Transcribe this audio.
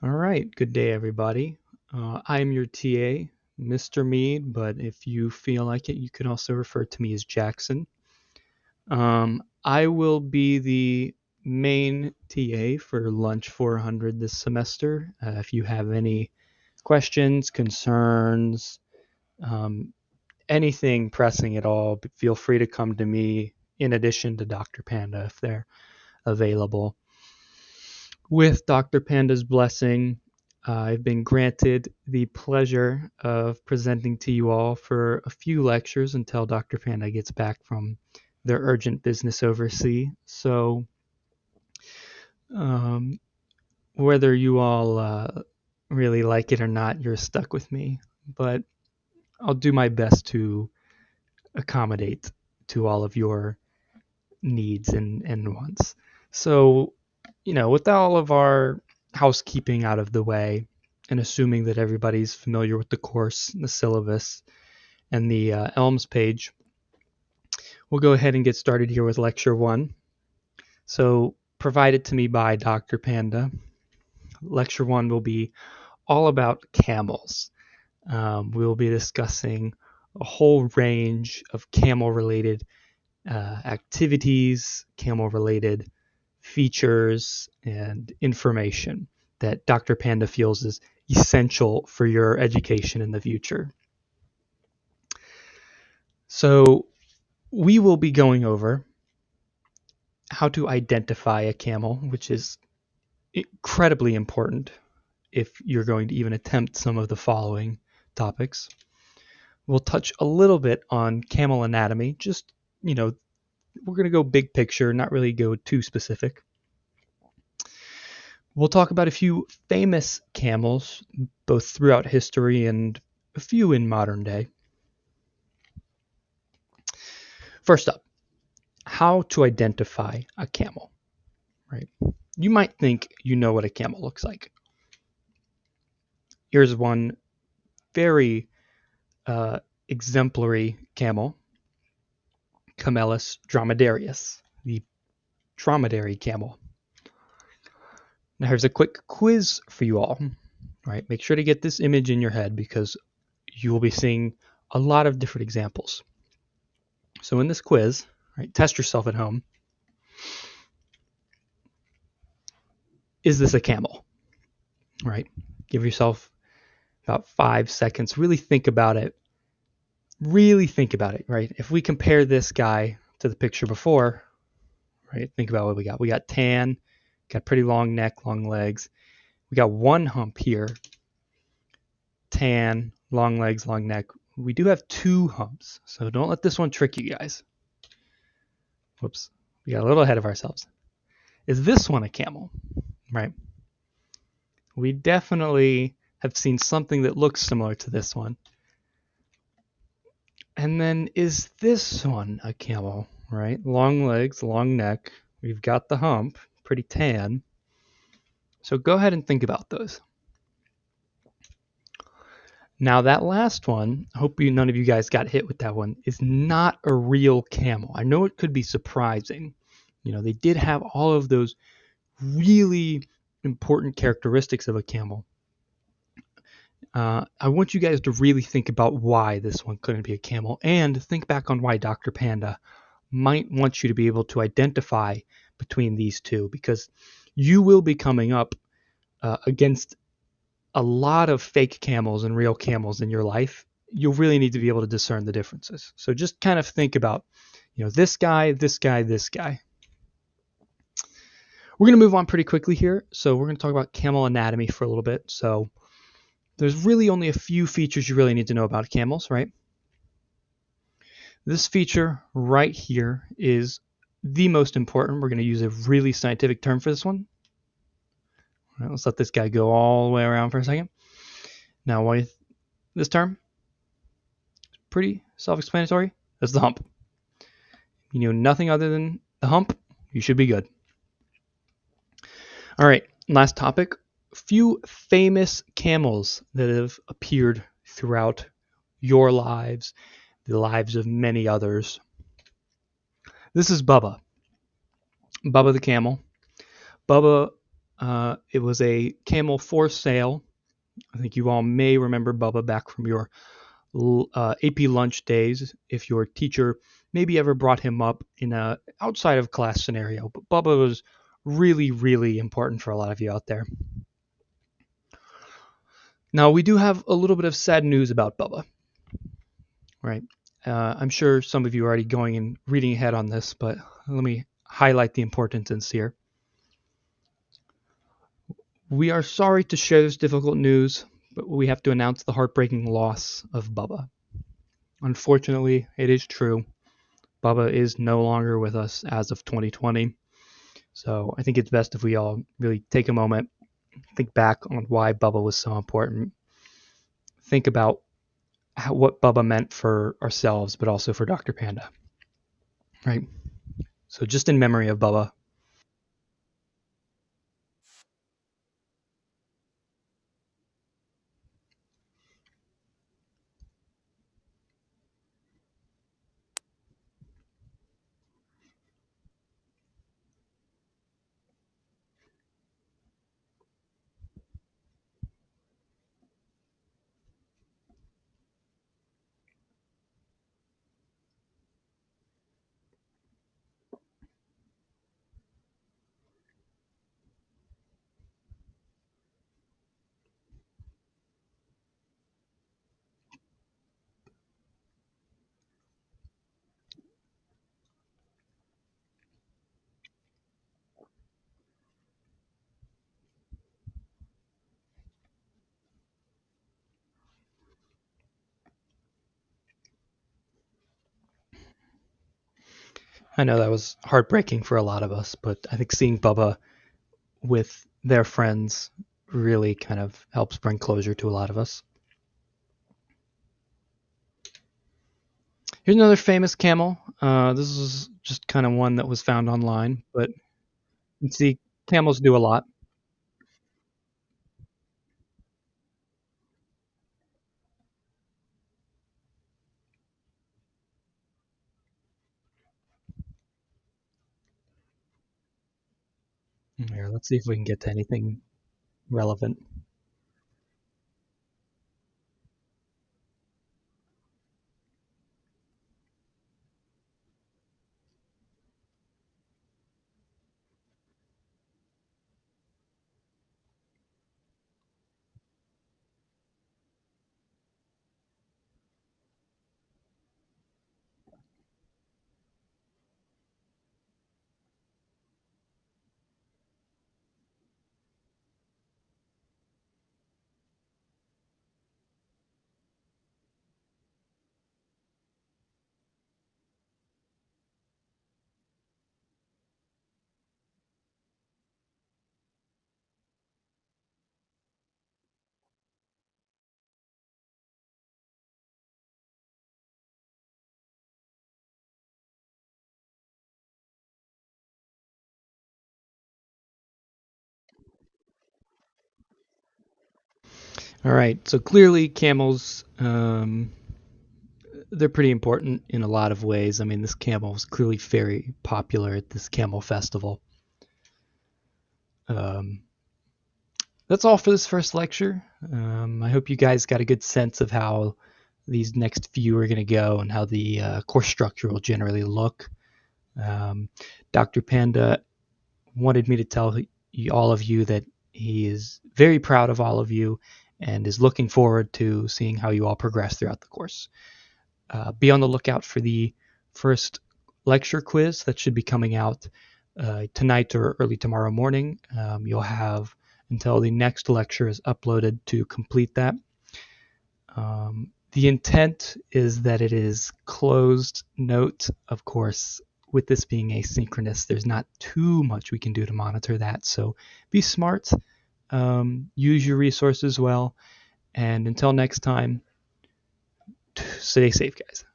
All right, good day, everybody. I'm your TA, Mr. Mead, but if you feel like it, you can also refer to me as Jackson. I will be the main TA for Lunch400 this semester. If you have any questions, concerns, um, anything pressing at all, feel free to come to me in addition to Dr. Panda if they're available. With Dr. Panda's blessing, I've been granted the pleasure of presenting to you all for a few lectures until Dr. Panda gets back from their urgent business overseas. So, um, whether you all really like it or not, you're stuck with me. But I'll do my best to accommodate to all of your needs and wants. So, with all of our housekeeping out of the way, and assuming that everybody's familiar with the course, the syllabus, and the ELMS page, we'll go ahead and get started here with Lecture 1. So, provided to me by Dr. Panda, Lecture 1 will be all about camels. We'll be discussing a whole range of camel-related activities, camel-related features, and information that Dr. Panda feels is essential for your education in the future. So we will be going over how to identify a camel, which is incredibly important if you're going to even attempt some of the following topics. We'll touch a little bit on camel anatomy, just, we're going to go big picture, not really go too specific. We'll talk about a few famous camels, both throughout history and a few in modern day. First up, how to identify a camel, right? You might think you know what a camel looks like. Here's one very exemplary camel, Camelus dromedarius, the dromedary camel. Now here's a quick quiz for you all, right? Make sure to get this image in your head because you will be seeing a lot of different examples. So in this quiz, right, test yourself at home. Is this a camel? Right? Give yourself about 5 seconds. Really think about it. Right? If we compare this guy to the picture before, right? Think about what we got. We got tan, got pretty long neck, long legs. We got one hump here. Tan, long legs, long neck. We do have two humps, so don't let this one trick you guys. Whoops, we got a little ahead of ourselves. Is this one a camel? Right? We definitely have seen something that looks similar to this one. And then is this one a camel, right? Long legs, long neck. We've got the hump, pretty tan. So go ahead and think about those. Now that last one, I hope none of you guys got hit with that one, is not a real camel. I know it could be surprising. They did have all of those really important characteristics of a camel. I want you guys to really think about why this one couldn't be a camel, and think back on why Dr. Panda might want you to be able to identify between these two, because you will be coming up against a lot of fake camels and real camels in your life. You'll really need to be able to discern the differences. So just kind of think about, this guy, this guy, this guy. We're going to move on pretty quickly here. So we're going to talk about camel anatomy for a little bit. So there's really only a few features you really need to know about camels, right? This feature right here is the most important. We're going to use a really scientific term for this one. All right, let's let this guy go all the way around for a second. Now, with this term, it's pretty self-explanatory. That's the hump. You know nothing other than the hump, you should be good. All right, last topic. Few famous camels that have appeared throughout your lives, the lives of many others. This is Bubba. Bubba the camel. Bubba It was a camel for sale. I think you all may remember Bubba back from your AP lunch days if your teacher maybe ever brought him up in a outside of class scenario. But Bubba was really, really important for a lot of you out there. Now, we do have a little bit of sad news about Bubba, right? I'm sure some of you are already going and reading ahead on this, but let me highlight the importance here. We are sorry to share this difficult news, but we have to announce the heartbreaking loss of Bubba. Unfortunately, it is true. Bubba is no longer with us as of 2020. So I think it's best if we all really take a moment, think back on why Bubba was so important, think about what Bubba meant for ourselves, but also for Dr. Panda, right? So just in memory of Bubba. I know that was heartbreaking for a lot of us, but I think seeing Bubba with their friends really kind of helps bring closure to a lot of us. Here's another famous camel. This is just kind of one that was found online, but you can see camels do a lot. Here, let's see if we can get to anything relevant. All right, so clearly camels, they're pretty important in a lot of ways. I mean, this camel was clearly very popular at this camel festival. Um, that's all for this first lecture. I hope you guys got a good sense of how these next few are going to go and how the course structure will generally look. Um, Dr. Panda wanted me to tell all of you that he is very proud of all of you and is looking forward to seeing how you all progress throughout the course. Be on the lookout for the first lecture quiz that should be coming out tonight or early tomorrow morning. You'll have until the next lecture is uploaded to complete that. The intent is that it is closed note, of course. With this being asynchronous, there's not too much we can do to monitor that. So be smart, use your resources well, and until next time, stay safe, guys.